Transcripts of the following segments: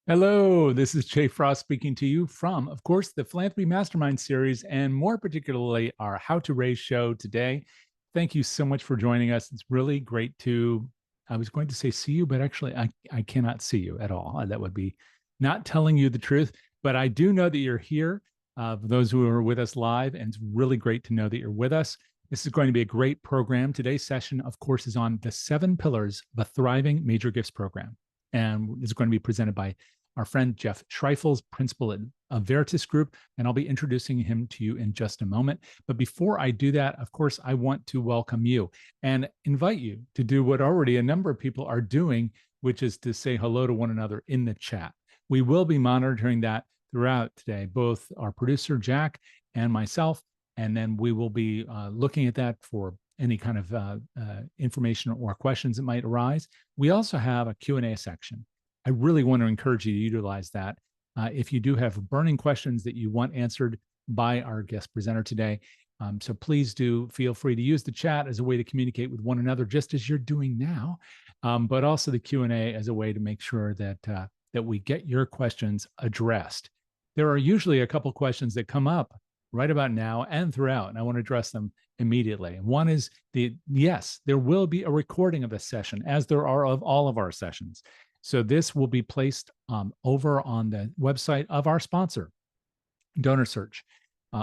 Hello, this is Jay Frost speaking to you from, of course, the Philanthropy Mastermind series, and more particularly our How to Raise show today. Thank you so much for joining us. It's really great to, I was going to say see you, but actually I cannot see you at all. That would be not telling you the truth, but I do know that you're here. For those who are with us live, and it's really great to know that you're with us. This is going to be a great program. Today's session, of course, is on the 7 pillars of a thriving major gifts program. And it's going to be presented by our friend Jeff Schreifels, principal at Veritas Group, and I'll be introducing him to you in just a moment. But before I do that, of course, I want to welcome you and invite you to do what already a number of people are doing, which is to say hello to one another in the chat. We will be monitoring that throughout today, both our producer, Jack, and myself, and then we will be looking at that for any kind of information or questions that might arise. We also have a Q&A section. I really want to encourage you to utilize that. If you do have burning questions that you want answered by our guest presenter today, so please do feel free to use the chat as a way to communicate with one another, just as you're doing now, but also the Q&A as a way to make sure that that we get your questions addressed. There are usually a couple questions that come up right about now and throughout, and I want to address them immediately. One is yes, there will be a recording of this session, as there are of all of our sessions. So this will be placed over on the website of our sponsor, DonorSearch.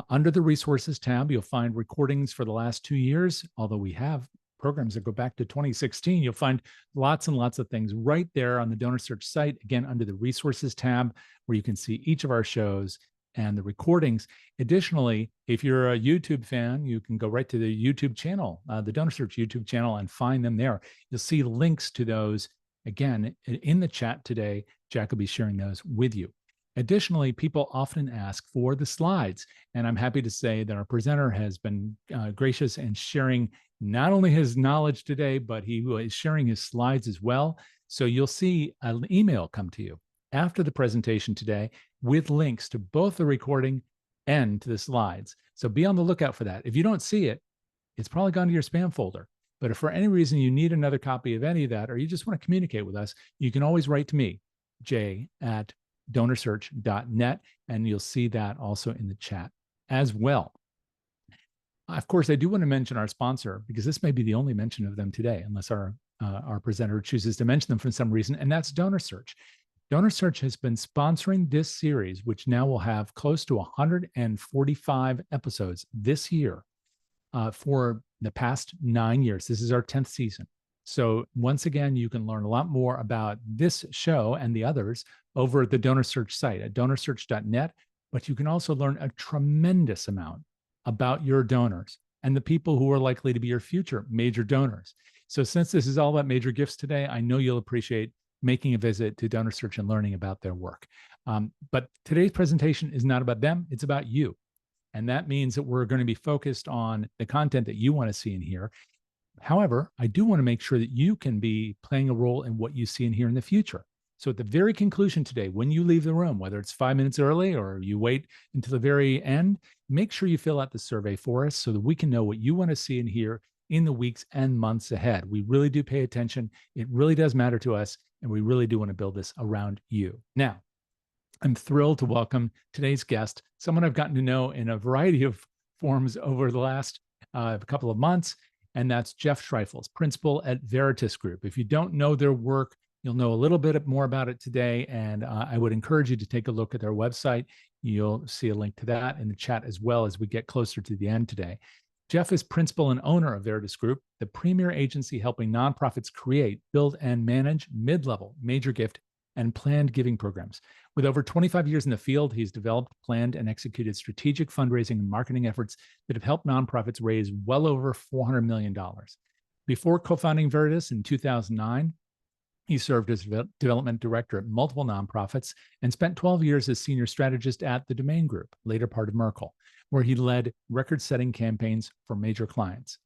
Under the resources tab, you'll find recordings for the last 2 years. Although we have programs that go back to 2016, you'll find lots and lots of things right there on the DonorSearch site. Again, under the resources tab, where you can see each of our shows and the recordings. Additionally, if you're a YouTube fan, you can go right to the YouTube channel, the DonorSearch YouTube channel, and find them there. You'll see links to those. Again, in the chat today, Jack will be sharing those with you. Additionally, people often ask for the slides, and I'm happy to say that our presenter has been gracious in sharing not only his knowledge today, but he is sharing his slides as well. So you'll see an email come to you after the presentation today with links to both the recording and to the slides. So be on the lookout for that. If you don't see it, it's probably gone to your spam folder. But if for any reason you need another copy of any of that, or you just want to communicate with us, you can always write to me, jay@donorsearch.net, and you'll see that also in the chat as well. Of course, I do want to mention our sponsor, because this may be the only mention of them today, unless our presenter chooses to mention them for some reason, and that's DonorSearch. DonorSearch has been sponsoring this series, which now will have close to 145 episodes this year for the past 9 years. This is our 10th season. So once again, you can learn a lot more about this show and the others over at the DonorSearch site at donorsearch.net, but you can also learn a tremendous amount about your donors and the people who are likely to be your future major donors. So since this is all about major gifts today, I know you'll appreciate making a visit to DonorSearch and learning about their work. But today's presentation is not about them, it's about you. And that means that we're going to be focused on the content that you want to see and hear. However, I do want to make sure that you can be playing a role in what you see and hear in the future. So at the very conclusion today, when you leave the room, whether it's 5 minutes early or you wait until the very end, make sure you fill out the survey for us so that we can know what you want to see and hear in the weeks and months ahead. We really do pay attention. It really does matter to us, and we really do want to build this around you. Now, I'm thrilled to welcome today's guest, someone I've gotten to know in a variety of forms over the last couple of months, and that's Jeff Schreifels, principal at Veritas Group. If you don't know their work, you'll know a little bit more about it today, and I would encourage you to take a look at their website. You'll see a link to that in the chat as well as we get closer to the end today. Jeff is principal and owner of Veritas Group, the premier agency helping nonprofits create, build, and manage mid-level major gift and planned giving programs. With over 25 years in the field, he's developed, planned, and executed strategic fundraising and marketing efforts that have helped nonprofits raise well over $400 million. Before co-founding Veritas in 2009, he served as development director at multiple nonprofits and spent 12 years as senior strategist at the Domain Group, later part of Merkle, where he led record-setting campaigns for major clients.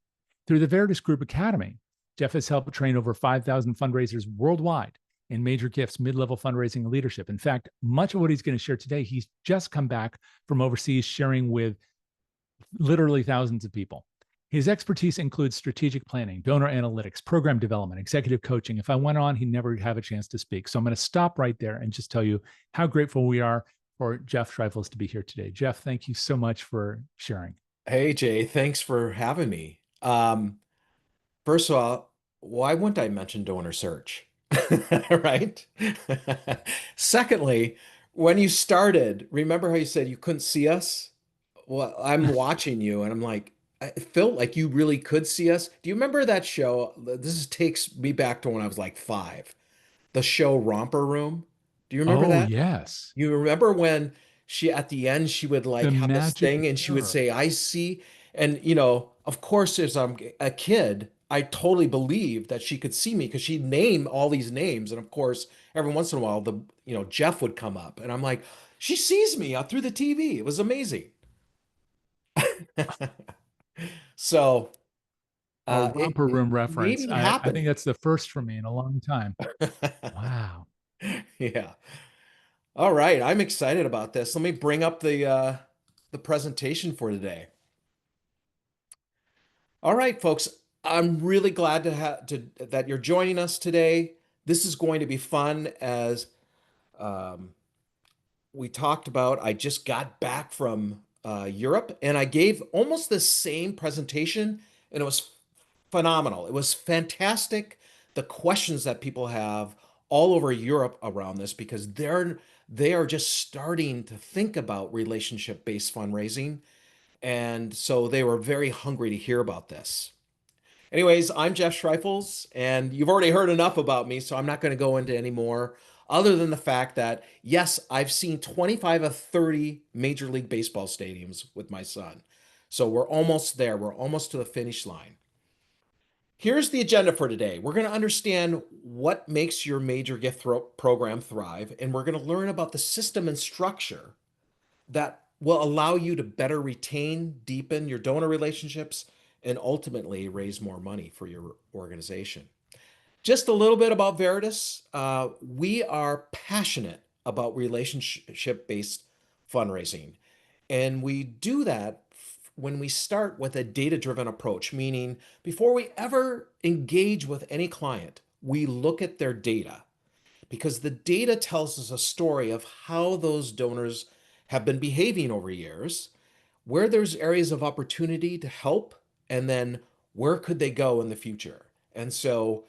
Through the Veritas Group Academy, Jeff has helped train over 5,000 fundraisers worldwide in major gifts, mid-level fundraising, and leadership. In fact, much of what he's going to share today, he's just come back from overseas sharing with literally thousands of people. His expertise includes strategic planning, donor analytics, program development, executive coaching. If I went on, he'd never have a chance to speak. So I'm going to stop right there and just tell you how grateful we are for Jeff Schreifels to be here today. Jeff, thank you so much for sharing. Hey Jay, thanks for having me. First of all, why wouldn't I mention DonorSearch? Right? Secondly, when you started, remember how you said you couldn't see us? Well, I'm watching you and I'm like, I felt like you really could see us. Do you remember that show? Takes me back to when I was like 5. The show Romper Room. Do you remember Oh, that? yes. You remember when she at the end she would The like have this magic thing and she would mirror. say, I see. And of course, as I'm a kid, I totally believed that she could see me because she'd name all these names. And of course, every once in a while, Jeff would come up and I'm like, she sees me out through the TV. It was amazing. So A romper it room made reference. me I think happy. that's the first for me in a long time. Wow. Yeah. All right. I'm excited about this. Let me bring up the presentation for today. All right, folks. I'm really glad that you're joining us today. This is going to be fun as um, we talked about. I just got back from Europe and I gave almost the same presentation, and it was phenomenal. It was fantastic. The questions that people have all over Europe around this because they are just starting to think about relationship-based fundraising, and so they were very hungry to hear about this. Anyways, I'm Jeff Schreifels, and you've already heard enough about me, so I'm not going to go into any more, other than the fact that, yes, I've seen 25 of 30 Major League Baseball stadiums with my son. So we're almost there. We're almost to the finish line. Here's the agenda for today. We're going to understand what makes your major gift program thrive, and we're going to learn about the system and structure that will allow you to better retain, deepen your donor relationships, and ultimately raise more money for your organization. Just a little bit about Veritas. We are passionate about relationship based fundraising. And we do that when we start with a data driven approach, meaning before we ever engage with any client, we look at their data because the data tells us a story of how those donors have been behaving over years, where there's areas of opportunity to help, and then where could they go in the future. And so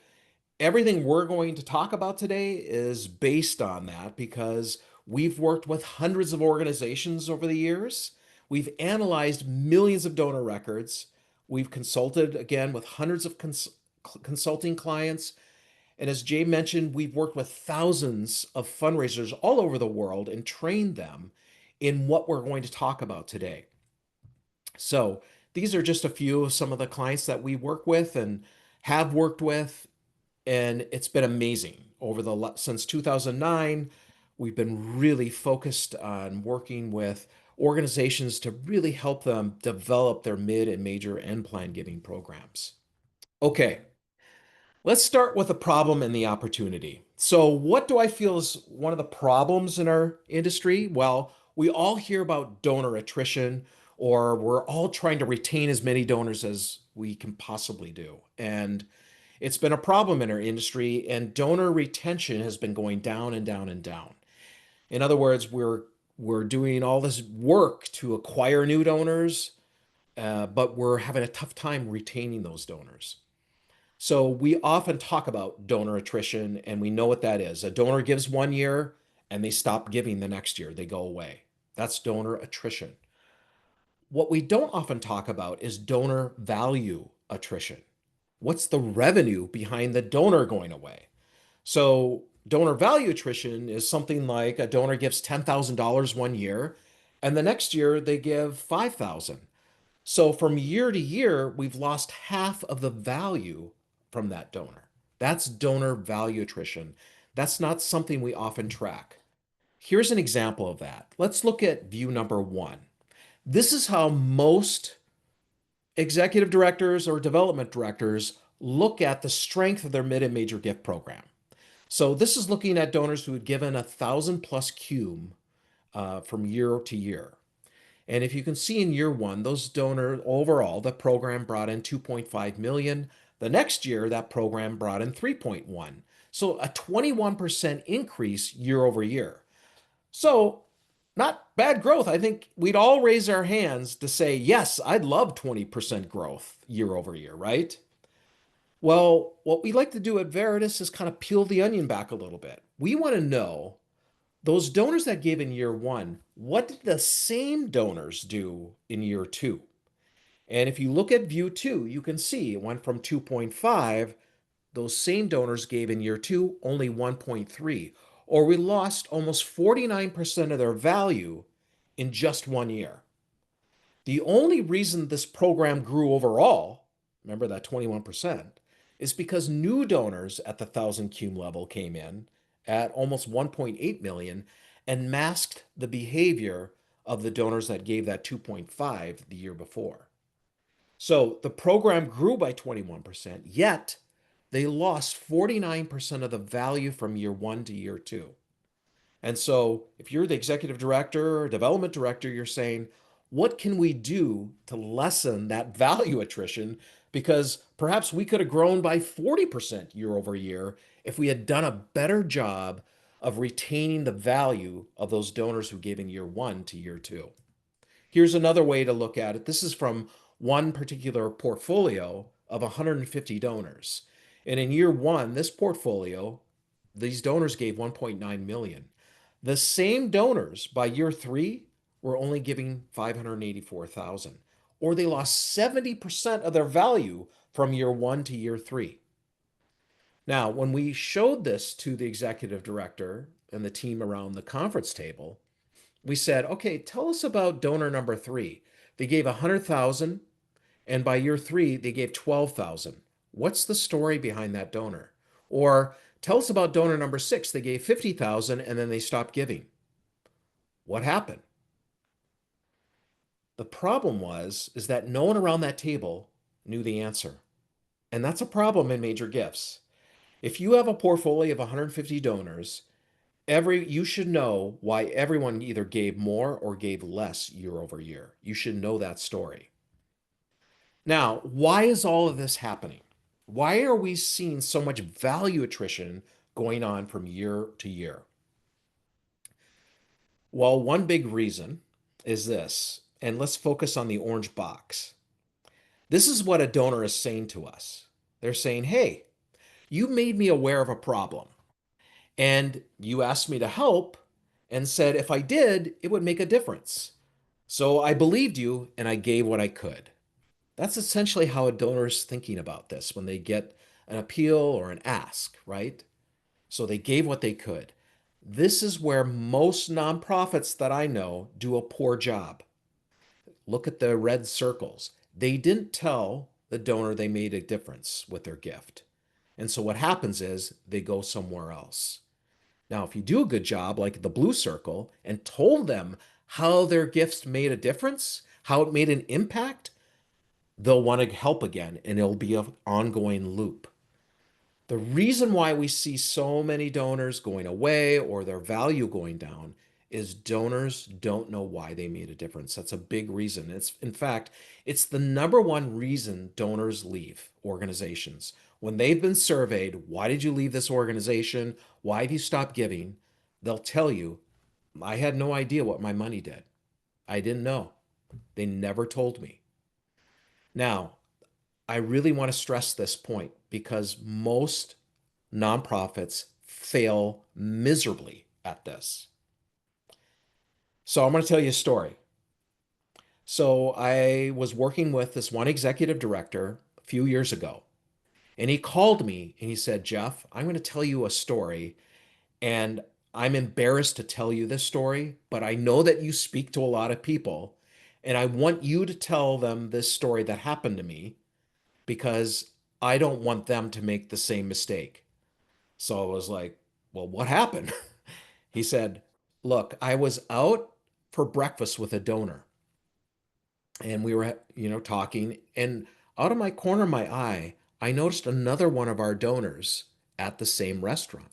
everything we're going to talk about today is based on that because we've worked with hundreds of organizations over the years. We've analyzed millions of donor records. We've consulted again with hundreds of consulting clients. And as Jay mentioned, we've worked with thousands of fundraisers all over the world and trained them in what we're going to talk about today. So these are just a few of some of the clients that we work with and have worked with, and it's been amazing over the since 2009. We've been really focused on working with organizations to really help them develop their mid and major end plan giving programs. Okay, let's start with the problem and the opportunity. So, what do I feel is one of the problems in our industry? Well, we all hear about donor attrition, or we're all trying to retain as many donors as we can possibly do. And it's been a problem in our industry, and donor retention has been going down and down and down. In other words, we're doing all this work to acquire new donors, but we're having a tough time retaining those donors. So we often talk about donor attrition, and we know what that is. A donor gives 1 year and they stop giving the next year, they go away. That's donor attrition. What we don't often talk about is donor value attrition. What's the revenue behind the donor going away? So, donor value attrition is something like a donor gives $10,000 1 year, and the next year they give 5,000. So from year to year, we've lost half of the value from that donor. That's donor value attrition. That's not something we often track. Here's an example of that. Let's look at view number 1. This is how most executive directors or development directors look at the strength of their mid and major gift program. So this is looking at donors who had given 1,000 plus cum from year to year. And if you can see in year one, those donors overall, the program brought in 2.5 million. The next year, that program brought in 3.1. So a 21% increase year over year. So not bad growth. I think we'd all raise our hands to say, yes, I'd love 20% growth year over year, right? Well, what we like to do at Veritas is kind of peel the onion back a little bit. We want to know those donors that gave in year one, what did the same donors do in year two? And if you look at view two, you can see it went from 2.5. Those same donors gave in year two only 1.3, or we lost almost 49% of their value in just 1 year. The only reason this program grew overall, remember that 21%, is because new donors at the 1,000 cum level came in at almost 1.8 million and masked the behavior of the donors that gave that 2.5 the year before. So the program grew by 21%, yet they lost 49% of the value from year one to year two. And so if you're the executive director or development director, you're saying, what can we do to lessen that value attrition? Because perhaps we could have grown by 40% year over year if we had done a better job of retaining the value of those donors who gave in year one to year two. Here's another way to look at it. This is from one particular portfolio of 150 donors. And in year one, this portfolio, these donors gave 1.9 million. The same donors by year three were only giving 584,000, or they lost 70% of their value from year one to year three. Now, when we showed this to the executive director and the team around the conference table, we said, okay, tell us about donor number three. They gave 100,000, and by year three, they gave 12,000. What's the story behind that donor? Or tell us about donor number six. They gave 50,000 and then they stopped giving. What happened? The problem is that no one around that table knew the answer. And that's a problem in major gifts. If you have a portfolio of 150 donors, you should know why everyone either gave more or gave less year over year. You should know that story. Now, why is all of this happening? Why are we seeing so much value attrition going on from year to year? Well, one big reason is this, and let's focus on the orange box. This is what a donor is saying to us. They're saying, hey, you made me aware of a problem, and you asked me to help and said if I did, it would make a difference. So I believed you and I gave what I could. That's essentially how a donor is thinking about this when they get an appeal or an ask, right? So they gave what they could. This is where most nonprofits that I know do a poor job. Look at the red circles. They didn't tell the donor they made a difference with their gift. And so what happens is they go somewhere else. Now, if you do a good job, like the blue circle, and told them how their gifts made a difference, how it made an impact, they'll want to help again, and it'll be an ongoing loop. The reason why we see so many donors going away or their value going down is donors don't know why they made a difference. That's a big reason. In fact, it's the number one reason donors leave organizations. When they've been surveyed, why did you leave this organization? Why have you stopped giving? They'll tell you, I had no idea what my money did. I didn't know. They never told me. Now, I really want to stress this point because most nonprofits fail miserably at this. So I'm going to tell you a story. So I was working with this one executive director a few years ago, and he called me and he said, Jeff, I'm going to tell you a story, and I'm embarrassed to tell you this story, but I know that you speak to a lot of people, and I want you to tell them this story that happened to me because I don't want them to make the same mistake. So I was like, well, what happened? He said, look, I was out for breakfast with a donor and we were, talking, and out of my corner of my eye, I noticed another one of our donors at the same restaurant.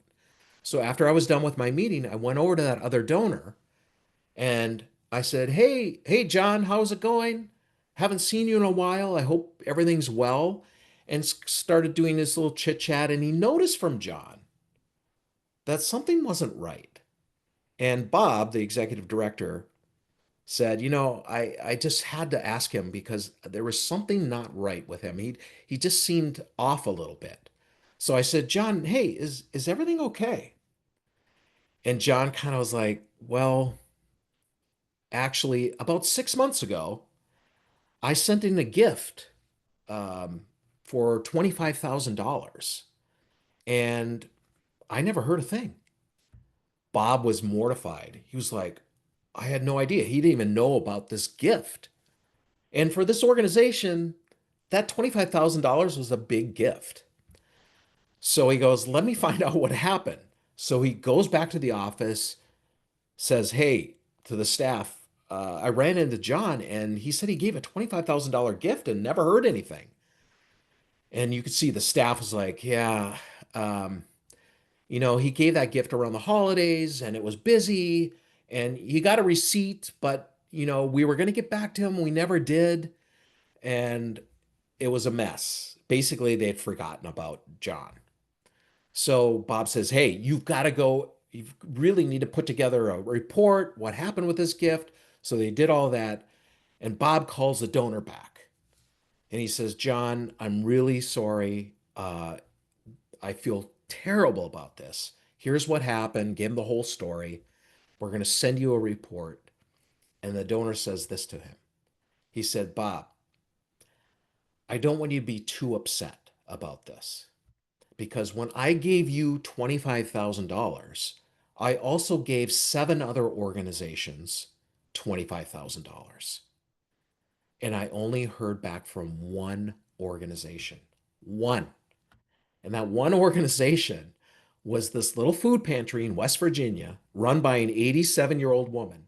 So after I was done with my meeting, I went over to that other donor and I said, hey, John, how's it going? Haven't seen you in a while. I hope everything's well. And started doing this little chit chat. And he noticed from John that something wasn't right. And Bob, the executive director, said, I just had to ask him because there was something not right with him. He just seemed off a little bit. So I said, John, hey, is everything okay? And John kind of was like, well, actually, about 6 months ago, I sent in a gift um, for $25,000 and I never heard a thing. Bob was mortified. He was like, I had no idea. He didn't even know about this gift. And for this organization, that $25,000 was a big gift. So he goes, let me find out what happened. So he goes back to the office, says, hey, to the staff, I ran into John and he said he gave a $25,000 gift and never heard anything. And you could see the staff was like, yeah, um, he gave that gift around the holidays and it was busy and he got a receipt, but, we were going to get back to him. We never did. And it was a mess. Basically, they had forgotten about John. So Bob says, hey, you've got to go. You really need to put together a report. What happened with this gift? So they did all that. And Bob calls the donor back and he says, John, I'm really sorry. I feel terrible about this. Here's what happened. Give him the whole story. We're going to send you a report. And the donor says this to him. He said, Bob, I don't want you to be too upset about this because when I gave you $25,000, I also gave 7 other organizations $25,000. And I only heard back from one organization. One. And that one organization was this little food pantry in West Virginia run by an 87-year-old woman.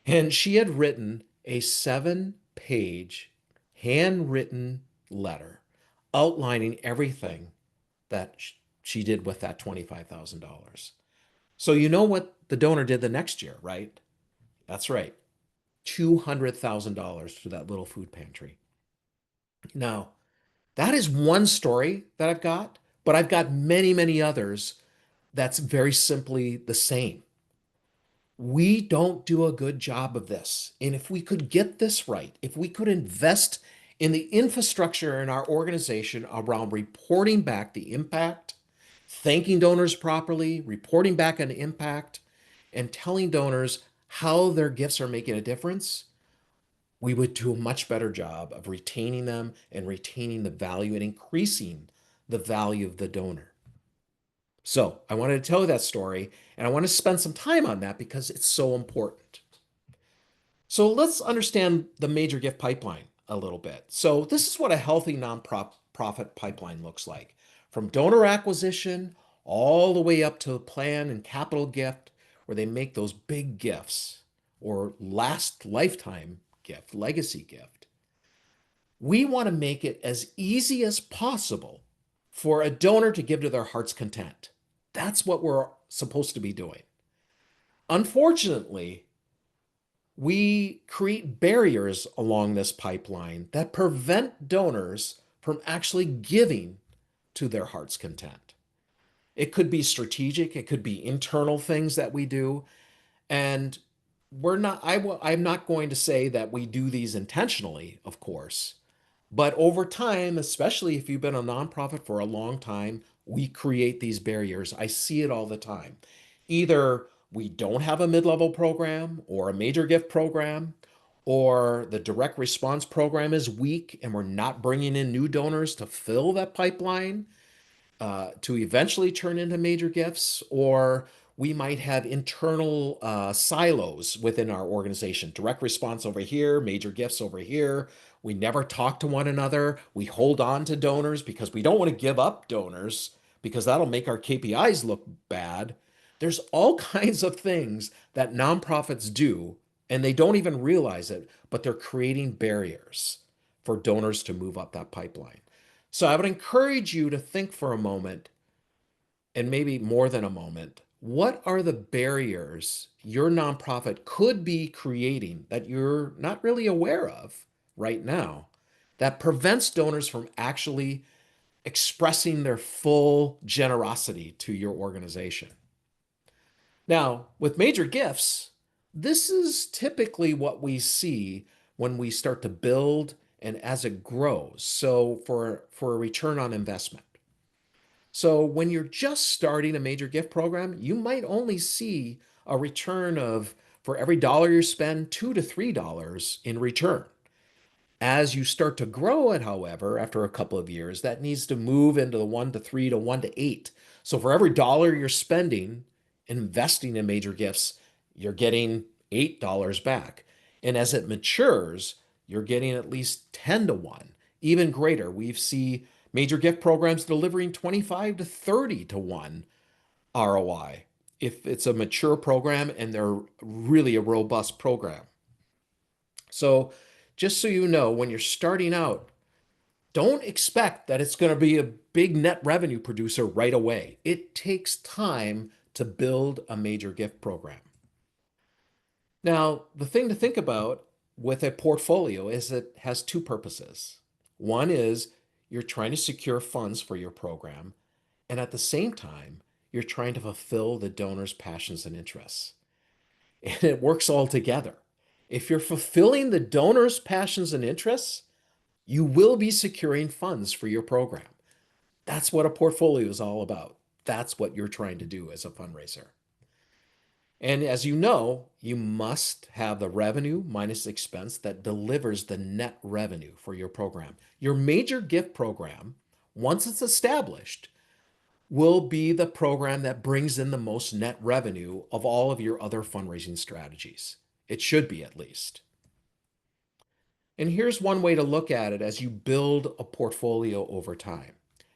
And she had written a 7-page handwritten letter outlining everything that she did with that $25,000. So you know what the donor did the next year, right? That's right. $200,000 to that little food pantry. Now, that is one story that I've got, but I've got many, many others that's very simply the same. We don't do a good job of this. And if we could get this right, if we could invest in the infrastructure in our organization around reporting back the impact, thanking donors properly, reporting back on impact, and telling donors how their gifts are making a difference, we would do a much better job of retaining them and retaining the value and increasing the value of the donor. So I wanted to tell you that story, and I want to spend some time on that because it's so important. So let's understand the major gift pipeline a little bit. So this is what a healthy nonprofit pipeline looks like, from donor acquisition all the way up to plan and capital gift, where they make those big gifts or last lifetime gift, legacy gift. We want to make it as easy as possible for a donor to give to their heart's content. That's what we're supposed to be doing. Unfortunately, we create barriers along this pipeline that prevent donors from actually giving to their heart's content. It could be strategic, it could be internal things that we do. And I'm not going to say that we do these intentionally, of course. But over time, especially if you've been a nonprofit for a long time, we create these barriers. I see it all the time. Either we don't have a mid-level program or a major gift program, or the direct response program is weak and we're not bringing in new donors to fill that pipeline to eventually turn into major gifts, or we might have internal silos within our organization. Direct response over here, major gifts over here. We never talk to one another. We hold on to donors because we don't want to give up donors because that'll make our KPIs look bad. There's all kinds of things that nonprofits do, and they don't even realize it, but they're creating barriers for donors to move up that pipeline. So I would encourage you to think for a moment, and maybe more than a moment, What are the barriers your nonprofit could be creating that you're not really aware of right now that prevents donors from actually expressing their full generosity to your organization? Now, with major gifts, this is typically what we see when we start to build and as it grows. So for a return on investment. So when you're just starting a major gift program, you might only see a return of, for every dollar you spend, $2 to $3 in return. As you start to grow it, however, after a couple of years, that needs to move into the 1 to 3 to 1 to 8. So for every dollar you're spending investing in major gifts, you're getting $8 back. And as it matures, you're getting at least 10 to 1, even greater. We see major gift programs delivering 25 to 30 to 1 ROI if it's a mature program and they're really a robust program. So just so you know, when you're starting out, don't expect that it's going to be a big net revenue producer right away. It takes time to build a major gift program. Now, the thing to think about with a portfolio is it has two purposes. One is you're trying to secure funds for your program, and at the same time, you're trying to fulfill the donor's passions and interests. And it works all together. If you're fulfilling the donor's passions and interests, you will be securing funds for your program. That's what a portfolio is all about. That's what you're trying to do as a fundraiser. And as you know, you must have the revenue minus expense that delivers the net revenue for your program. Your major gift program, once it's established, will be the program that brings in the most net revenue of all of your other fundraising strategies. It should be, at least. And here's one way to look at it as you build a portfolio over time.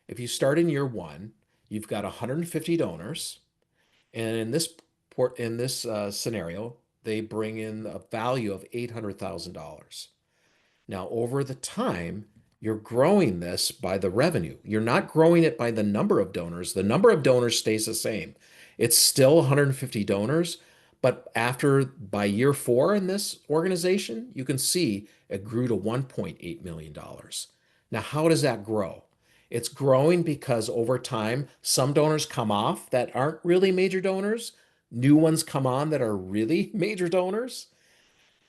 If you start in year one, you've got 150 donors, and in this scenario, they bring in a value of $800,000. Now, over the time, you're growing this by the revenue. You're not growing it by the number of donors. The number of donors stays the same. It's still 150 donors, but by year 4 in this organization, you can see it grew to $1.8 million. Now, how does that grow? It's growing because over time, some donors come off that aren't really major donors. New ones come on that are really major donors.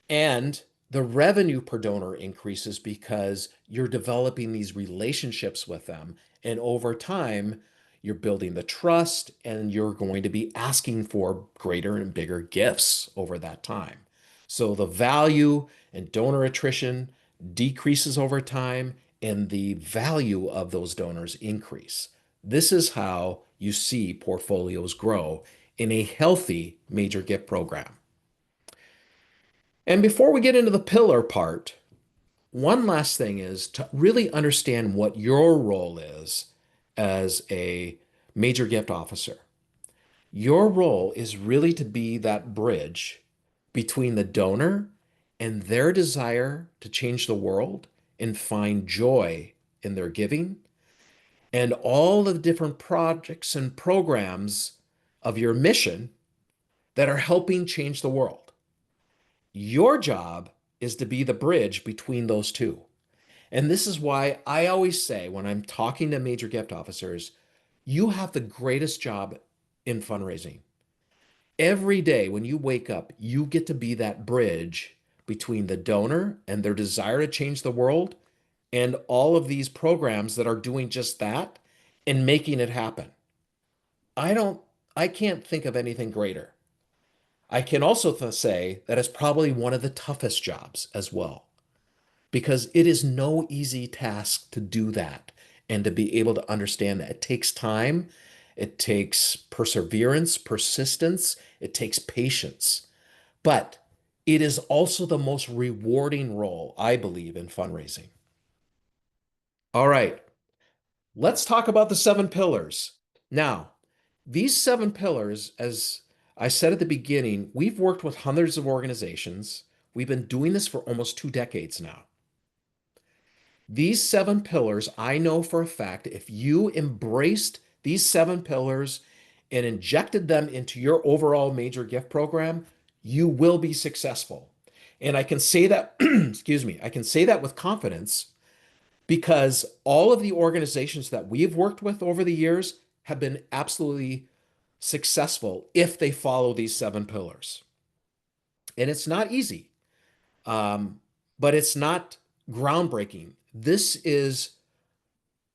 And the revenue per donor increases because you're developing these relationships with them. And over time, you're building the trust and you're going to be asking for greater and bigger gifts over that time. So the value and donor attrition decreases over time and the value of those donors increase. This is how you see portfolios grow in a healthy major gift program. And before we get into the pillar part, one last thing is to really understand what your role is as a major gift officer. Your role is really to be that bridge between the donor and their desire to change the world and find joy in their giving, and all the different projects and programs of your mission that are helping change the world. Your job is to be the bridge between those two. And this is why I always say when I'm talking to major gift officers, you have the greatest job in fundraising. Every day when you wake up, you get to be that bridge between the donor and their desire to change the world and all of these programs that are doing just that and making it happen. I don't, I can't think of anything greater. I can also say that it's probably one of the toughest jobs as well, because it is no easy task to do that and to be able to understand that it takes time, it takes perseverance, persistence, it takes patience. But it is also the most rewarding role, I believe, in fundraising. All right, let's talk about the 7 pillars. Now, these 7 pillars, as I said at the beginning, we've worked with hundreds of organizations. We've been doing this for almost 2 decades now. These 7 pillars, I know for a fact, if you embraced these 7 pillars and injected them into your overall major gift program, you will be successful. And I can say that, excuse me, I can say that with confidence because all of the organizations that we've worked with over the years have been absolutely successful if they follow these 7 pillars. And it's not easy, um, but it's not groundbreaking. This is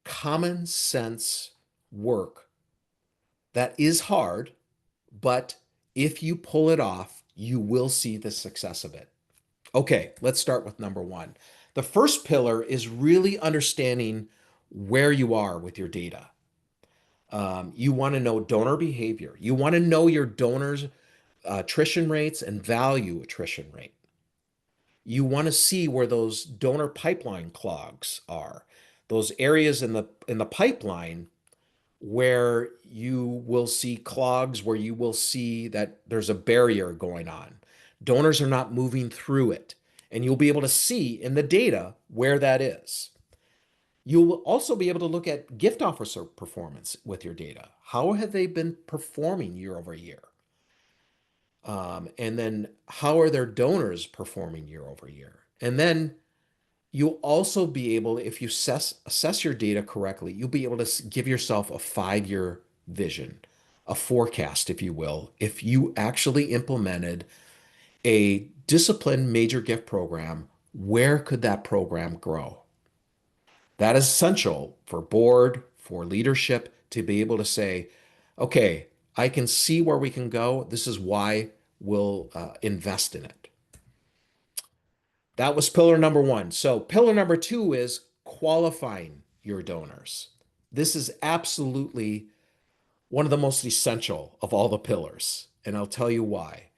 common sense work that is hard, but if you pull it off, you will see the success of it. Okay, let's start with number one. The first pillar is really understanding where you are with your data. You want to know donor behavior. You want to know your donors' attrition rates and value attrition rate. You want to see where those donor pipeline clogs are, those areas in the pipeline where you will see clogs, where you will see that there's a barrier going on. Donors are not moving through it, and you'll be able to see in the data where that is. You'll also be able to look at gift officer performance with your data. How have they been performing year over year? And then how are their donors performing year over year? And then you'll also be able, if you assess your data correctly, you'll be able to give yourself a 5-year vision, a forecast, if you will, if you actually implemented a disciplined major gift program, where could that program grow? That is essential for board, for leadership to be able to say, okay, I can see where we can go. This is why we'll invest in it. That was pillar number one. So, pillar number two is qualifying your donors. This is absolutely one of the most essential of all the pillars. And I'll tell you why.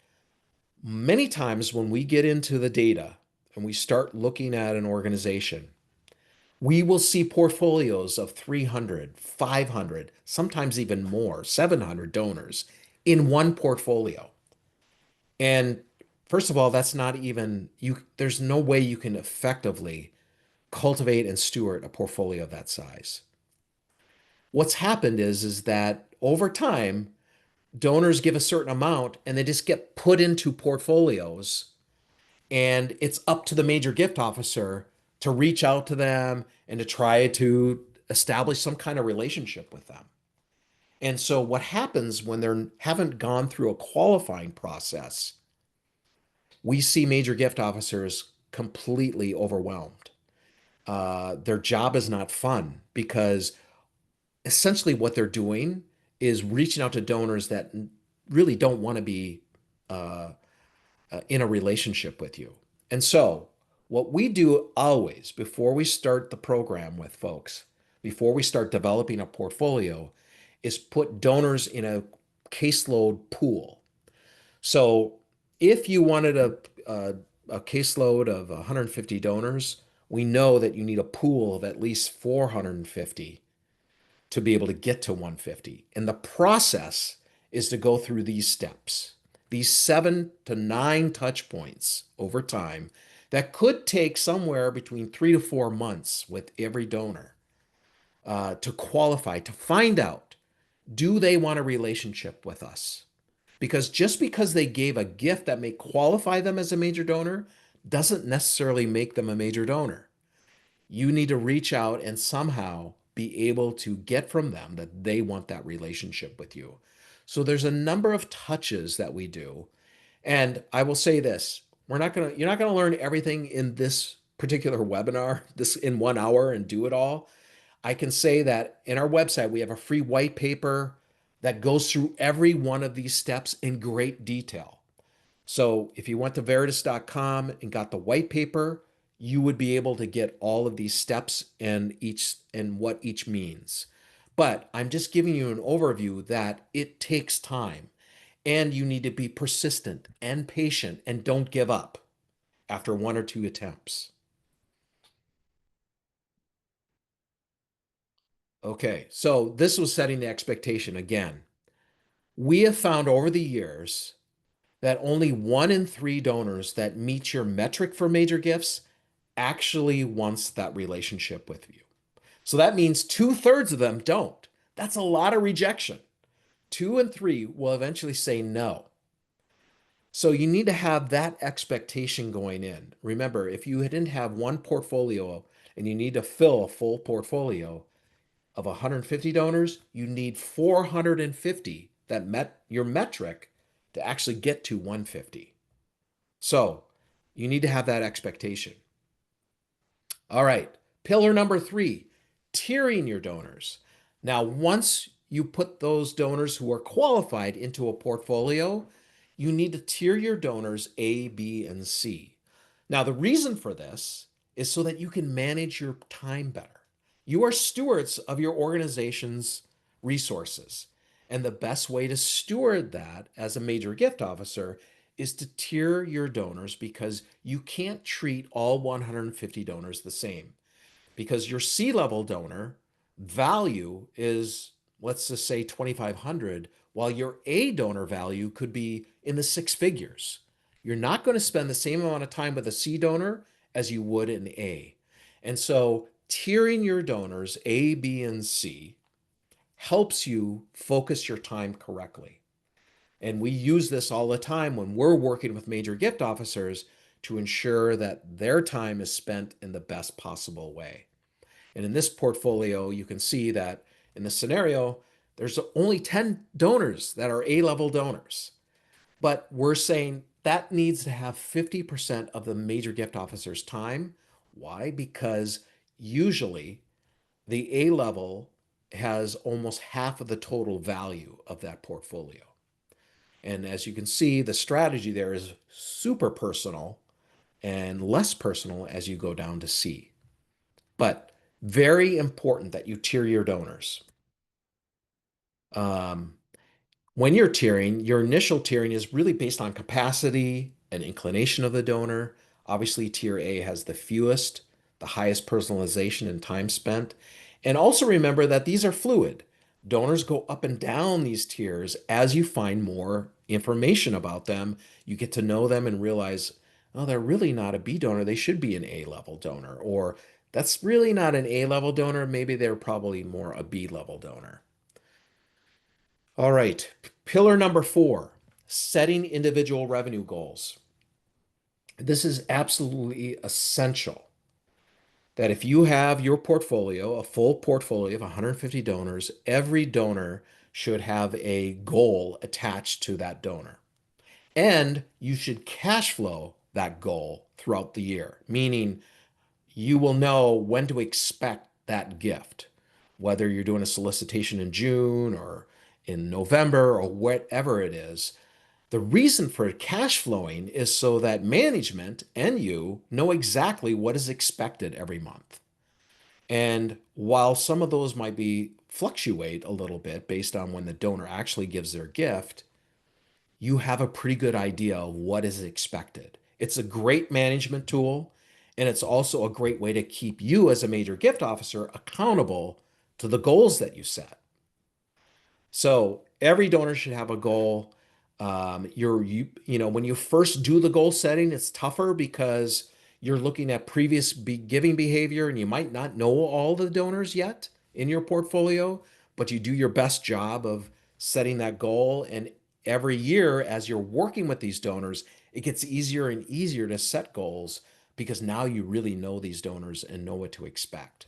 Many times when we get into the data and we start looking at an organization, we will see portfolios of 300, 500, sometimes even more, 700 donors in one portfolio. And first of all, that's not even there's no way you can effectively cultivate and steward a portfolio of that size. What's happened is that over time, donors give a certain amount and they just get put into portfolios, and it's up to the major gift officer to reach out to them and to try to establish some kind of relationship with them. And so what happens when they haven't gone through a qualifying process, we see major gift officers completely overwhelmed. Their job is not fun because essentially what they're doing is reaching out to donors that really don't want to be uh, in a relationship with you. And so, what we do always before we start the program with folks, before we start developing a portfolio, is put donors in a caseload pool. So, if you wanted a caseload of 150 donors, we know that you need a pool of at least 450 to be able to get to 150. And the process is to go through these steps, these 7 to 9 touch points over time that could take somewhere between 3 to 4 months with every donor to qualify, to find out, do they want a relationship with us? Because just because they gave a gift that may qualify them as a major donor doesn't necessarily make them a major donor. You need to reach out and somehow be able to get from them that they want that relationship with you. So there's a number of touches that we do. And I will say this, you're not going to learn everything in this particular webinar, this in 1 hour and do it all. I can say that in our website, we have a free white paper that goes through every one of these steps in great detail. So if you went to veritas.com and got the white paper, you would be able to get all of these steps and what each means. But I'm just giving you an overview that it takes time and you need to be persistent and patient and don't give up after 1 or 2 attempts. Okay, so this was setting the expectation again. We have found over the years that only 1 in 3 donors that meet your metric for major gifts actually wants that relationship with you. So that means 2/3 of them don't. That's a lot of rejection. 2 and 3 will eventually say no. So you need to have that expectation going in. Remember, if you didn't have one portfolio and you need to fill a full portfolio of 150 donors, you need 450 that met your metric to actually get to 150. So you need to have that expectation. All right, pillar number 3, tiering your donors. Now, once you put those donors who are qualified into a portfolio, you need to tier your donors A, B, and C. Now, the reason for this is so that you can manage your time better. You are stewards of your organization's resources. And the best way to steward that as a major gift officer is to tier your donors, because you can't treat all 150 donors the same, because your C-level donor value is, let's just say 2,500, while your A donor value could be in the six figures. You're not going to spend the same amount of time with a C donor as you would an A. And so tiering your donors A, B, and C helps you focus your time correctly. And we use this all the time when we're working with major gift officers to ensure that their time is spent in the best possible way. And in this portfolio, you can see that in the scenario, there's only 10 donors that are A-level donors. But we're saying that needs to have 50% of the major gift officer's time. Why? Because usually the A-level has almost half of the total value of that portfolio. And as you can see, the strategy there is super personal and less personal as you go down to C. But very important that you tier your donors. Um, when you're tiering, your initial tiering is really based on capacity and inclination of the donor. Obviously, tier A has the fewest, the highest personalization and time spent. And also remember that these are fluid. Donors go up and down these tiers as you find more information about them. You get to know them and realize, oh, they're really not a B donor. They should be an A-level donor. Or that's really not an A-level donor. Maybe they're probably more a B-level donor. All right, pillar number 4, setting individual revenue goals. This is absolutely essential that if you have your portfolio, a full portfolio of 150 donors, every donor should have a goal attached to that donor. And you should cash flow that goal throughout the year, meaning you will know when to expect that gift, whether you're doing a solicitation in June or in November or whatever it is. The reason for cash flowing is so that management and you know exactly what is expected every month. And while some of those might be fluctuate a little bit based on when the donor actually gives their gift, you have a pretty good idea of what is expected. It's a great management tool, and it's also a great way to keep you as a major gift officer accountable to the goals that you set. So every donor should have a goal. When you first do the goal setting, it's tougher because you're looking at previous giving behavior, and you might not know all the donors yet in your portfolio, but you do your best job of setting that goal. And every year, as you're working with these donors, it gets easier and easier to set goals because now you really know these donors and know what to expect.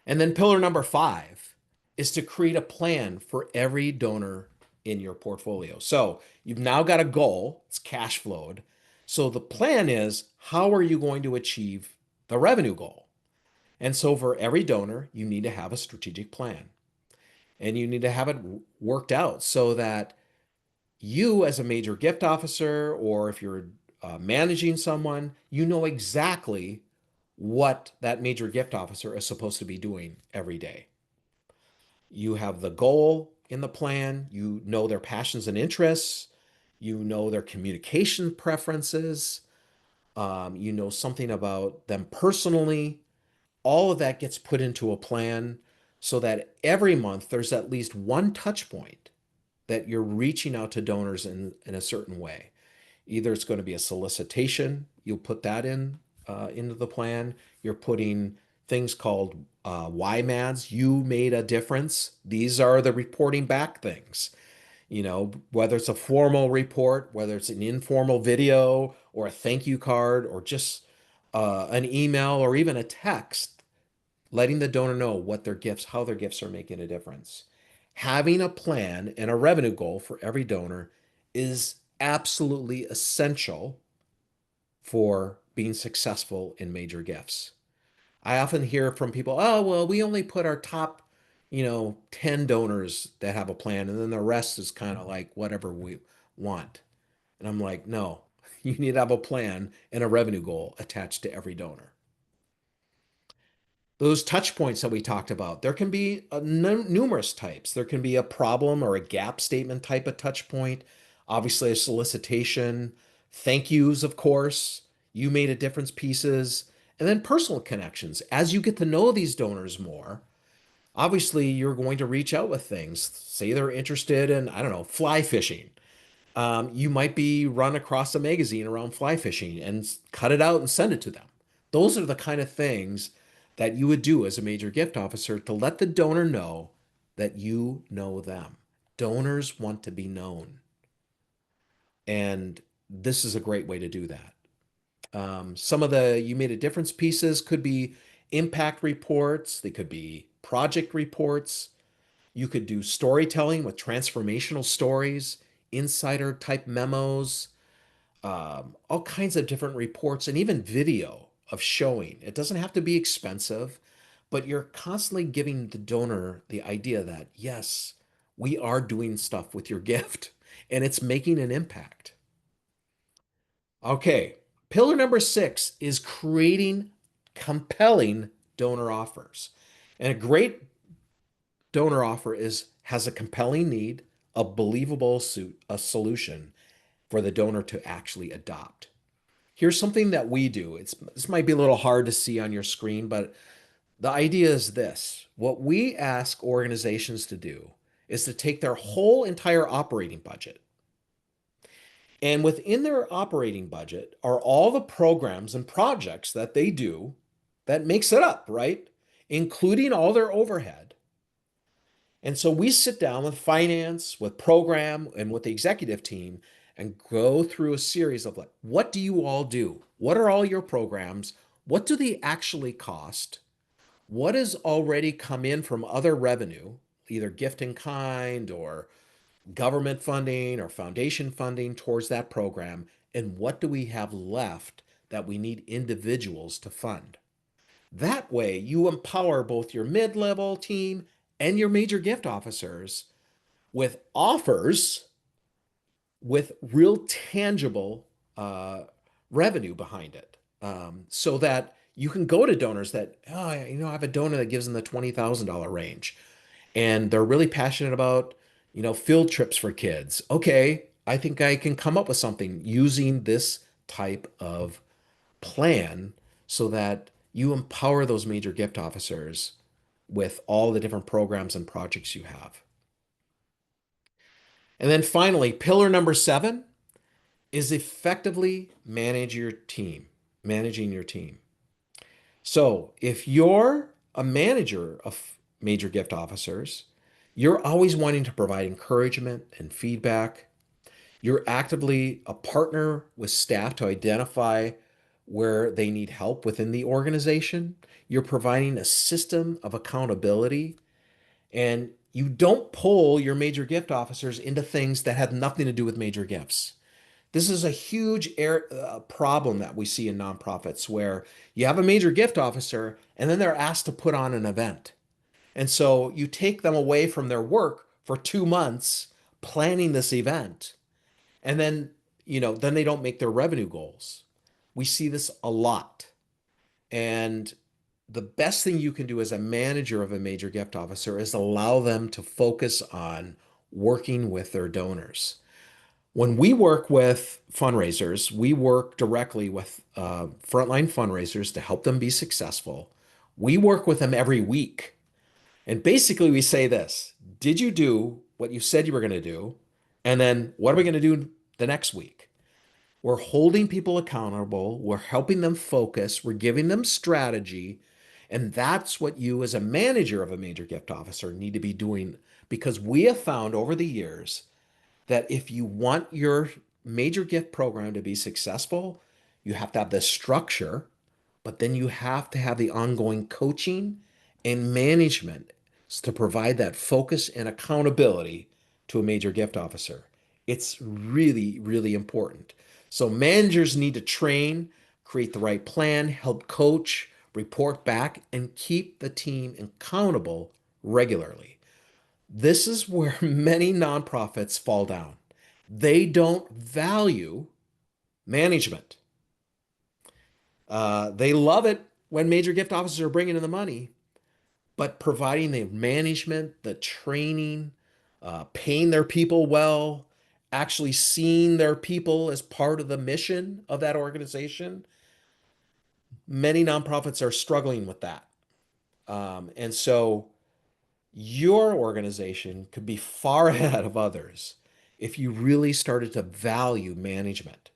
And then pillar number 5 is to create a plan for every donor in your portfolio. So you've now got a goal, it's cash flowed. So the plan is, how are you going to achieve the revenue goal? And so for every donor, you need to have a strategic plan, and you need to have it worked out so that you, as a major gift officer, or if you're managing someone, you know exactly what that major gift officer is supposed to be doing every day. You have the goal in the plan, you know their passions and interests, you know their communication preferences, you know something about them personally. All of that gets put into a plan so that every month there's at least one touch point that you're reaching out to donors in a certain way. Either it's going to be a solicitation, you'll put that in into the plan. You're putting things called YMADs, you made a difference. These are the reporting back things. Whether it's a formal report, whether it's an informal video or a thank you card or just an email or even a text, letting the donor know what their gifts, how their gifts are making a difference. Having a plan and a revenue goal for every donor is absolutely essential for being successful in major gifts. I often hear from people, oh, well, we only put our top, 10 donors that have a plan, and then the rest is kind of like whatever we want. And I'm like, no, you need to have a plan and a revenue goal attached to every donor. Those touch points that we talked about, there can be numerous types. There can be a problem or a gap statement type of touch point, obviously, a solicitation, thank yous, of course, you made a difference pieces, and then personal connections. As you get to know these donors more, obviously, you're going to reach out with things. Say they're interested in, I don't know, fly fishing. You might be run across a magazine around fly fishing and cut it out and send it to them. Those are the kind of things that you would do as a major gift officer to let the donor know that you know them. Donors want to be known. And this is a great way to do that. Some of the you made a difference pieces could be impact reports, they could be project reports. You could do storytelling with transformational stories, insider type memos, all kinds of different reports, and even video of showing. It doesn't have to be expensive, but you're constantly giving the donor the idea that, yes, we are doing stuff with your gift and it's making an impact. Okay, pillar number 6 is creating compelling donor offers. And a great donor offer has a compelling need, a believable a solution for the donor to actually adopt. Here's something that we do. This might be a little hard to see on your screen, but the idea is this. What we ask organizations to do is to take their whole entire operating budget. And within their operating budget are all the programs and projects that they do that makes it up, right? Including all their overhead. And so we sit down with finance, with program, and with the executive team and go through a series of like, what do you all do? What are all your programs? What do they actually cost? What has already come in from other revenue, either gift in kind or government funding or foundation funding towards that program? And what do we have left that we need individuals to fund? That way, you empower both your mid level team and your major gift officers with offers with real tangible revenue behind it, so that you can go to donors that, oh, I have a donor that gives in the $20,000 range and they're really passionate about, field trips for kids. Okay, I think I can come up with something using this type of plan so that you empower those major gift officers with all the different programs and projects you have. And then finally, pillar number 7 is effectively managing your team. So if you're a manager of major gift officers, you're always wanting to provide encouragement and feedback. You're actively a partner with staff to identify where they need help within the organization. You're providing a system of accountability, and you don't pull your major gift officers into things that have nothing to do with major gifts. This is a huge problem that we see in nonprofits where you have a major gift officer and then they're asked to put on an event. And so you take them away from their work for 2 months planning this event. And then they don't make their revenue goals. We see this a lot. And the best thing you can do as a manager of a major gift officer is allow them to focus on working with their donors. When we work with fundraisers, we work directly with frontline fundraisers to help them be successful. We work with them every week. And basically, we say this: did you do what you said you were going to do? And then what are we going to do the next week? We're holding people accountable. We're helping them focus. We're giving them strategy. And that's what you, as a manager of a major gift officer, need to be doing, because we have found over the years that if you want your major gift program to be successful, you have to have the structure, but then you have to have the ongoing coaching and management to provide that focus and accountability to a major gift officer. It's really, really important. So managers need to train, create the right plan, help coach, report back, and keep the team accountable regularly. This is where many nonprofits fall down. They don't value management. They love it when major gift officers are bringing in the money, but providing the management, the training, paying their people well, actually seeing their people as part of the mission of that organization, many nonprofits are struggling with that. And so your organization could be far ahead of others if you really started to value management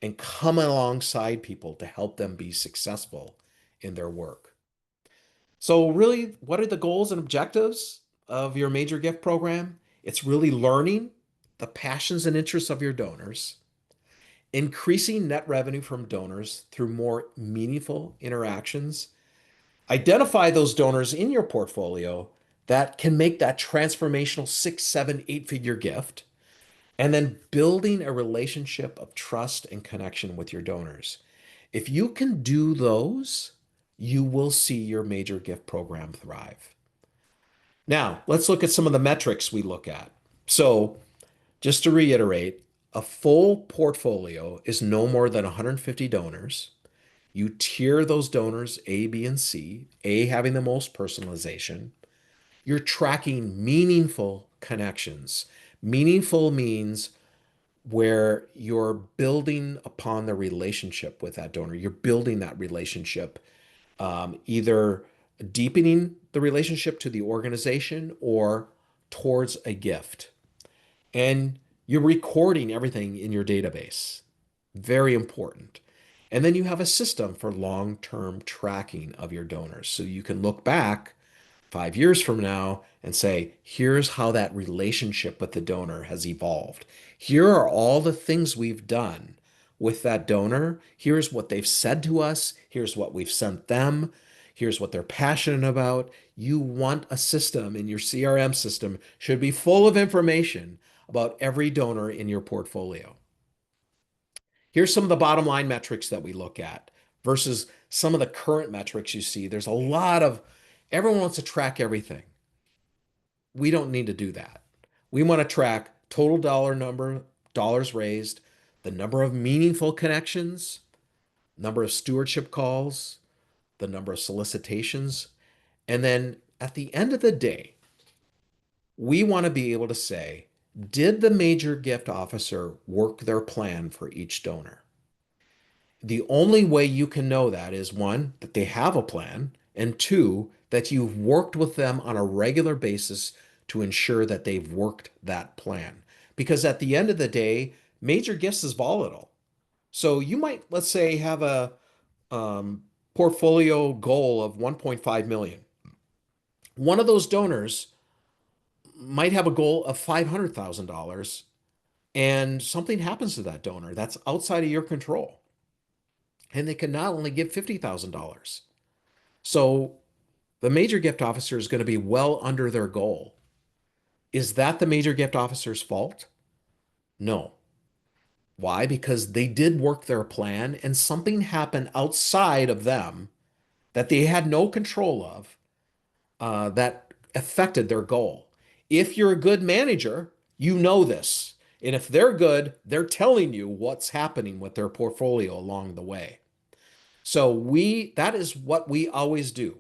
and come alongside people to help them be successful in their work. So, really, what are the goals and objectives of your major gift program? It's really learning the passions and interests of your donors, increasing net revenue from donors through more meaningful interactions. Identify those donors in your portfolio that can make that transformational 6, 7, 8 figure gift, and then building a relationship of trust and connection with your donors. If you can do those, you will see your major gift program thrive. Now, let's look at some of the metrics we look at. So, just to reiterate, a full portfolio is no more than 150 donors. You tier those donors A, B, and C, A having the most personalization. You're tracking meaningful connections. Meaningful means where you're building upon the relationship with that donor. You're building that relationship, either deepening the relationship to the organization or towards a gift. And you're recording everything in your database. Very important. And then you have a system for long-term tracking of your donors. So you can look back 5 years from now and say, here's how that relationship with the donor has evolved. Here are all the things we've done with that donor. Here's what they've said to us. Here's what we've sent them. Here's what they're passionate about. You want a system, in your CRM system should be full of information about every donor in your portfolio. Here's some of the bottom line metrics that we look at versus some of the current metrics you see. There's a lot of, everyone wants to track everything. We don't need to do that. We want to track total dollars raised, the number of meaningful connections, number of stewardship calls, the number of solicitations. And then at the end of the day, we want to be able to say, did the major gift officer work their plan for each donor? The only way you can know that is one, that they have a plan, and two, that you've worked with them on a regular basis to ensure that they've worked that plan. Because at the end of the day, major gifts is volatile. So you might, let's say, have a portfolio goal of 1.5 million. One of those donors might have a goal of $500,000 and something happens to that donor that's outside of your control. And they can not only give $50,000. So the major gift officer is going to be well under their goal. Is that the major gift officer's fault? No. Why? Because they did work their plan and something happened outside of them that they had no control of, that affected their goal. If you're a good manager, you know this. And if they're good, they're telling you what's happening with their portfolio along the way. So that is what we always do.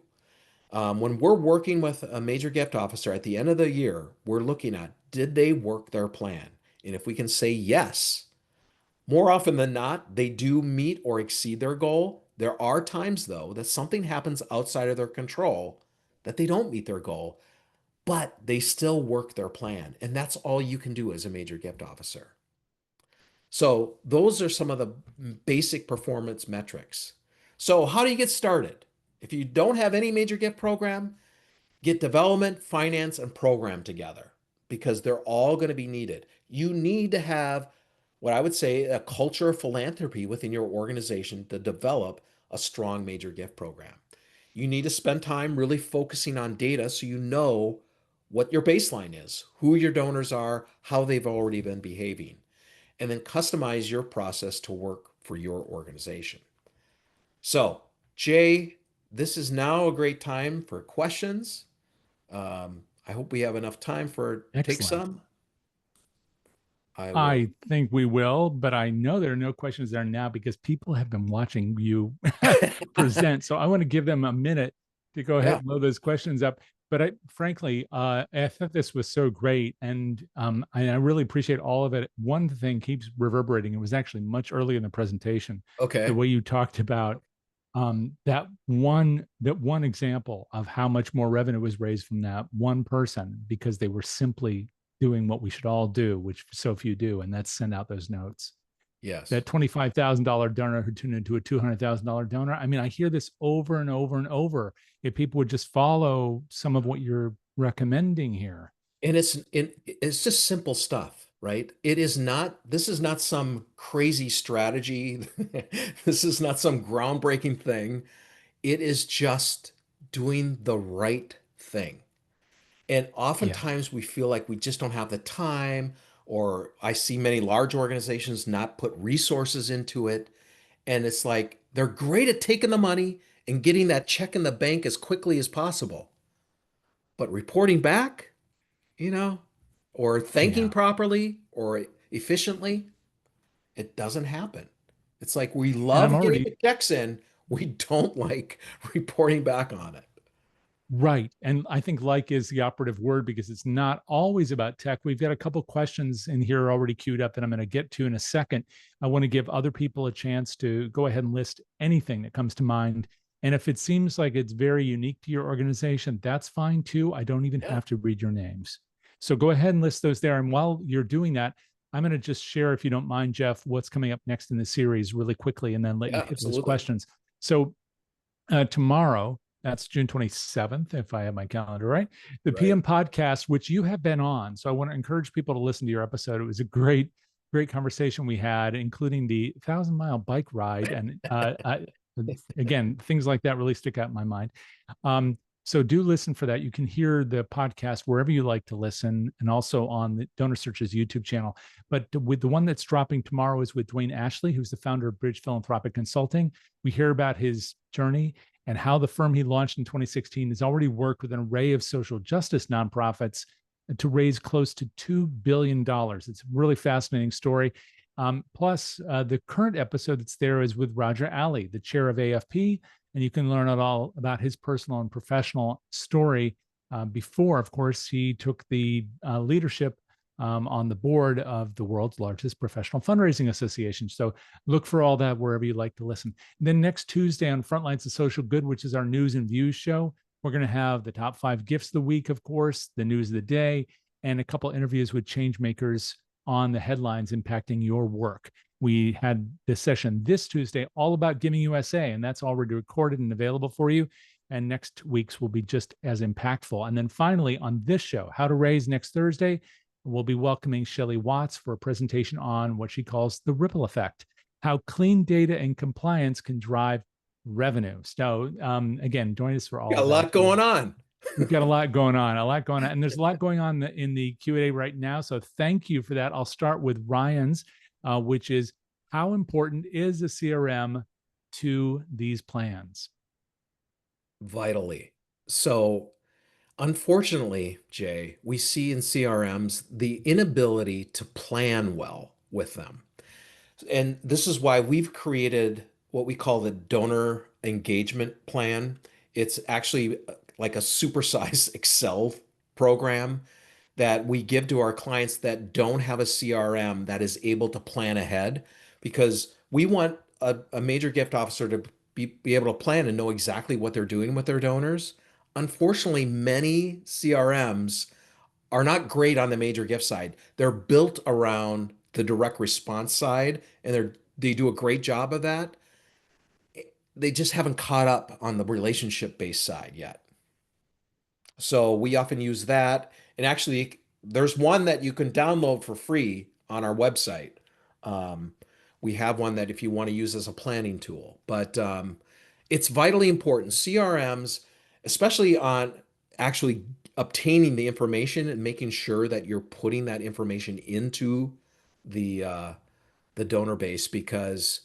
When we're working with a major gift officer at the end of the year, we're looking at, did they work their plan? And if we can say yes, more often than not, they do meet or exceed their goal. There are times, though, that something happens outside of their control that they don't meet their goal, but they still work their plan. And that's all you can do as a major gift officer. So those are some of the basic performance metrics. So how do you get started If you don't have any major gift program, get development, finance, and program together because they're all going to be needed. You need to have what I would say a culture of philanthropy within your organization to develop a strong major gift program. You need to spend time really focusing on data so you know what your baseline is, who your donors are, how they've already been behaving, and then customize your process to work for your organization. So, Jay, this is now a great time for questions. I hope we have enough time for take Excellent. some. I will. I think we will, but I know there are no questions there now because people have been watching you present. So I want to give them a minute to go ahead Yeah. and load those questions up. But frankly, I thought this was so great, and I really appreciate all of it. One thing keeps reverberating. It was actually much earlier in the presentation, the Okay. way you talked about that one example of how much more revenue was raised from that one person because they were simply doing what we should all do, which so few do, and that's send out those notes. Yes. That $25,000 donor who turned into a $200,000 donor. I mean, I hear this over and over and over. If people would just follow some of what you're recommending here. And it's just simple stuff, right? It is not, this is not some crazy strategy. This is not some groundbreaking thing. It is just doing the right thing. And Yeah. oftentimes we feel like we just don't have the time, or I see many large organizations not put resources into it. And it's like they're great at taking the money and getting that check in the bank as quickly as possible. But reporting back, you know, or thanking Yeah. properly or efficiently, it doesn't happen. It's like we And I'm love getting already the checks in, we don't like reporting back on it. right. And I think like is the operative word because it's not always about tech. We've got a couple questions in here already queued up that I'm going to get to in a second. I want to give other people a chance to go ahead and list anything that comes to mind. And if it seems like it's very unique to your organization, that's fine too. I don't even Yeah, have to read your names. So go ahead and list those there. And while you're doing that, I'm going to just share, if you don't mind, Jeff, what's coming up next in the series really quickly and then let you yeah, hit those absolutely. questions. So tomorrow, that's June 27th, if I have my calendar right, the Right. PM podcast, which you have been on. So I want to encourage people to listen to your episode. It was a great conversation we had, including the 1,000 mile bike ride. And again, things like that really stick out in my mind. So do listen for that. You can hear the podcast wherever you like to listen and also on the DonorSearch's YouTube channel. But with the one that's dropping tomorrow is with Dwayne Ashley, who's the founder of Bridge Philanthropic Consulting. We hear about his journey and how the firm he launched in 2016 has already worked with an array of social justice nonprofits to raise close to $2 billion. It's a really fascinating story. Plus, the current episode that's there is with Roger Alley, the chair of AFP, and you can learn it all about his personal and professional story. Before, of course, he took the leadership on the board of the world's largest professional fundraising association. So look for all that wherever you like to listen. And then next Tuesday on Frontlines of Social Good, which is our news and views show, we're going to have the top 5 gifts of the week, of course, the news of the day, and a couple interviews with change makers on the headlines impacting your work. We had this session this Tuesday all about Giving USA, and that's already recorded and available for you. And next week's will be just as impactful. And then finally, on this show, How to Raise next Thursday, we'll be welcoming Shelley Watts for a presentation on what she calls the ripple effect, how clean data and compliance can drive revenue. So again, join us for all Got a of that. lot going on. We've got a lot going on, and there's a lot going on in the Q&A right now. So thank you for that. I'll start with Ryan's, which is how important is a CRM to these plans? Vitally. So, unfortunately, Jay, we see in CRMs the inability to plan well with them. And this is why we've created what we call the donor engagement plan. It's actually like a supersized Excel program that we give to our clients that don't have a CRM that is able to plan ahead because we want a major gift officer to be able to plan and know exactly what they're doing with their donors. Unfortunately, many CRMs are not great on the major gift side. They're built around the direct response side and they do a great job of that. they just haven't caught up on the relationship based side yet. So we often use that. And actually, there's one that you can download for free on our website. Um, we have one that if you want to use as a planning tool, but it's vitally important. CRMs, especially on actually obtaining the information and making sure that you're putting that information into the uh, the donor base, because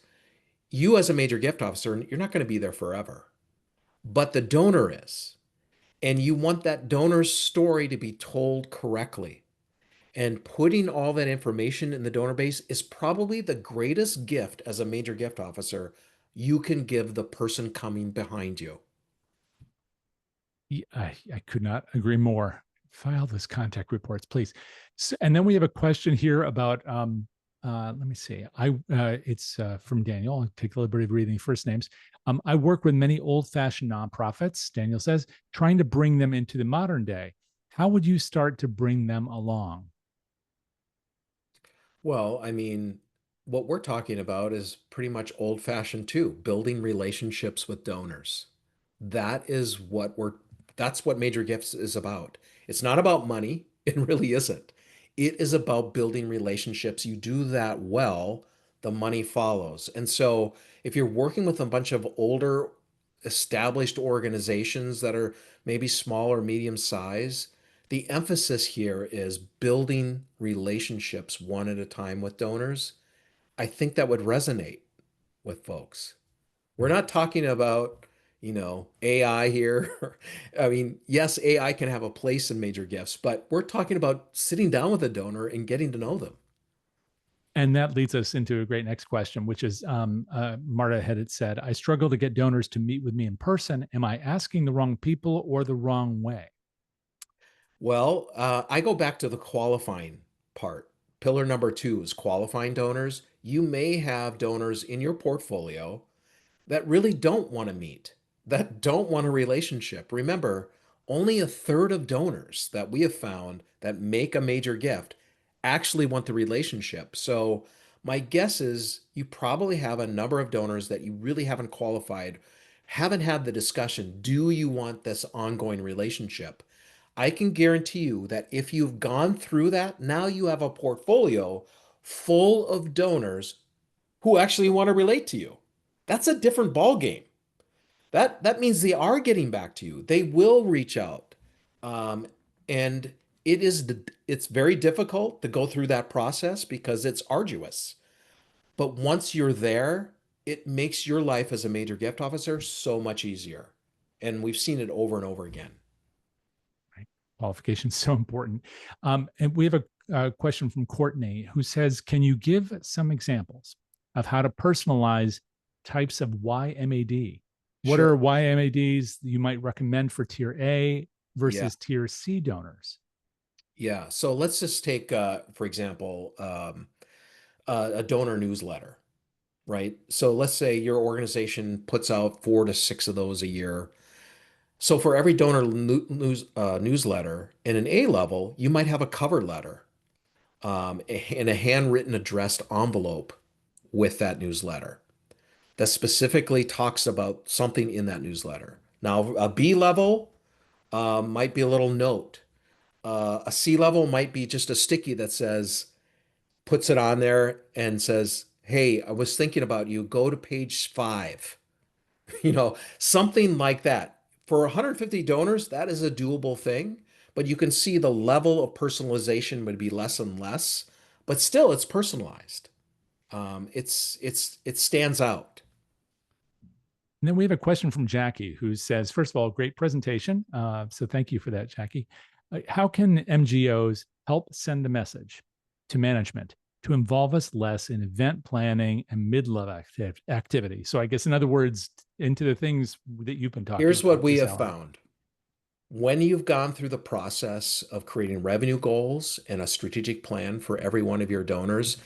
you as a major gift officer, you're not going to be there forever, but the donor is. And you want that donor's story to be told correctly. And putting all that information in the donor base is probably the greatest gift as a major gift officer you can give the person coming behind you. I could not agree more. File those contact reports, please. So, and then we have a question here about, let me see. It's from Daniel. I'll take the liberty of reading the first names. I work with many old-fashioned nonprofits, Daniel says, trying to bring them into the modern day. How would you start to bring them along? Well, I mean, what we're talking about is pretty much old fashioned too, building relationships with donors. That is what we're, that's what Major Gifts is about. It's not about money. It really isn't. It is about building relationships. You do that well, the money follows. And so if you're working with a bunch of older, established organizations that are maybe small or medium size, the emphasis here is building relationships one at a time with donors. I think that would resonate with folks. We're Right. not talking about, AI here. I mean, yes, AI can have a place in major gifts, but we're talking about sitting down with a donor and getting to know them. And that leads us into a great next question, which is Marta had said, I struggle to get donors to meet with me in person. Am I asking the wrong people or the wrong way? Well, I go back to the qualifying part. Pillar number two is qualifying donors. You may have donors in your portfolio that really don't want to meet, that don't want a relationship. Remember, only a third of donors that we have found that make a major gift actually want the relationship. So, my guess is you probably have a number of donors that you really haven't qualified, haven't had the discussion. Do you want this ongoing relationship? I can guarantee you that if you've gone through that, now you have a portfolio full of donors who actually want to relate to you. That's a different ball game. That means they are getting back to you. They will reach out, um, and it's very difficult to go through that process because it's arduous. But once you're there, it makes your life as a major gift officer so much easier, and we've seen it over and over again. Right? Qualification is so important. And we have a question from Courtney who says, can you give some examples of how to personalize types of YMAD? What are Sure. YMADs you might recommend for tier A Yeah. versus tier C donors? Yeah. So let's just take, for example, a donor newsletter, right? So let's say your organization puts out 4 to 6 of those a year. So for every donor newsletter in an A level, you might have a cover letter and a handwritten addressed envelope with that newsletter that specifically talks about something in that newsletter. Now, a B level might be a little note. A C level might be just a sticky that says, puts it on there and says, "Hey, I was thinking about you. Go to page 5." Something like that. For 150 donors, that is a doable thing, but you can see the level of personalization would be less and less, but still it's personalized. It stands out. And then we have a question from Jackie who says, first of all, great presentation. So thank you for that, Jackie. How can MGOs help send a message to management to involve us less in event planning and mid-level activity? So I guess, in other words, into the things that you've been talking Here's what about we this have hour. found. When you've gone through the process of creating revenue goals and a strategic plan for every one of your donors,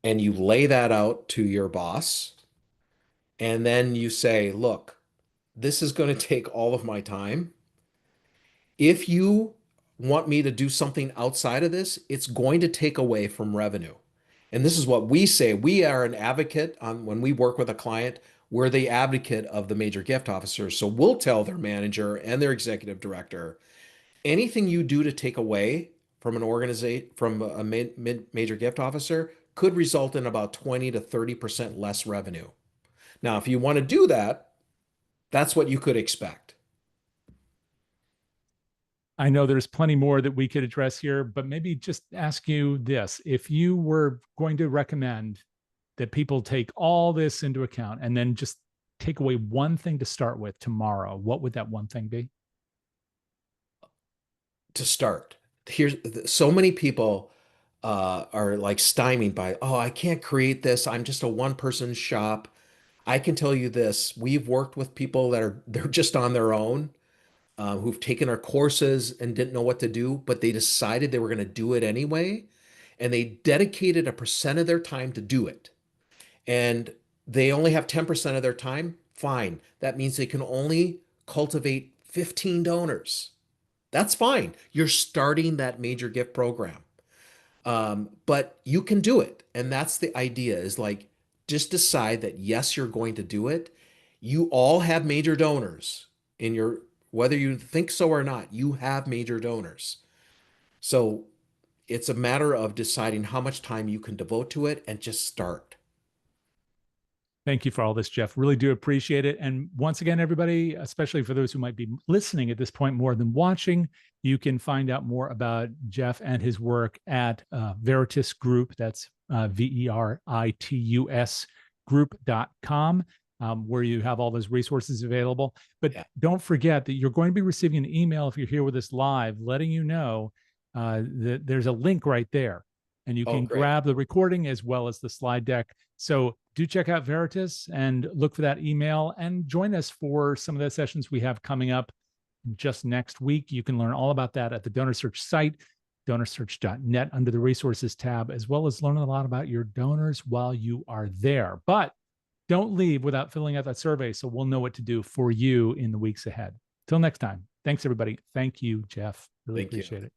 and you lay that out to your boss, and then you say, look, this is going to take all of my time. If you want me to do something outside of this, it's going to take away from revenue. And this is what we say. We are an advocate on when we work with a client. We're the advocate of the major gift officers. So we'll tell their manager and their executive director, anything you do to take away from an organization, from a major gift officer, could result in about 20 to 30% less revenue. Now, if you want to do that, that's what you could expect. I know there's plenty more that we could address here, but maybe just ask you this. If you were going to recommend that people take all this into account and then just take away one thing to start with tomorrow, what would that one thing be? To start, here's so many people are like stymied by, oh, I can't create this. I'm just a one person shop. I can tell you this: we've worked with people that are they're just on their own, who've taken our courses and didn't know what to do, but they decided they were going to do it anyway, and they dedicated a percent of their time to do it. And they only have 10% of their time. Fine. That means they can only cultivate 15 donors. That's fine. You're starting that major gift program. But you can do it. And that's the idea, is like, just decide that yes, you're going to do it. You all have major donors in your, whether you think so or not, you have major donors. So it's a matter of deciding how much time you can devote to it and just start. Thank you for all this, Jeff. Really do appreciate it. And once again, everybody, especially for those who might be listening at this point more than watching, you can find out more about Jeff and his work at Veritas Group. That's Veritus group.com, where you have all those resources available. But Yeah. don't forget that you're going to be receiving an email if you're here with us live, letting you know that there's a link right there. And you Oh, can great. grab the recording as well as the slide deck. So do check out Veritas and look for that email and join us for some of the sessions we have coming up just next week. You can learn all about that at the DonorSearch site, donorsearch.net, under the resources tab, as well as learn a lot about your donors while you are there. But don't leave without filling out that survey so we'll know what to do for you in the weeks ahead. Till next time. Thanks, everybody. Thank you, Jeff. Really Thank you. appreciate it.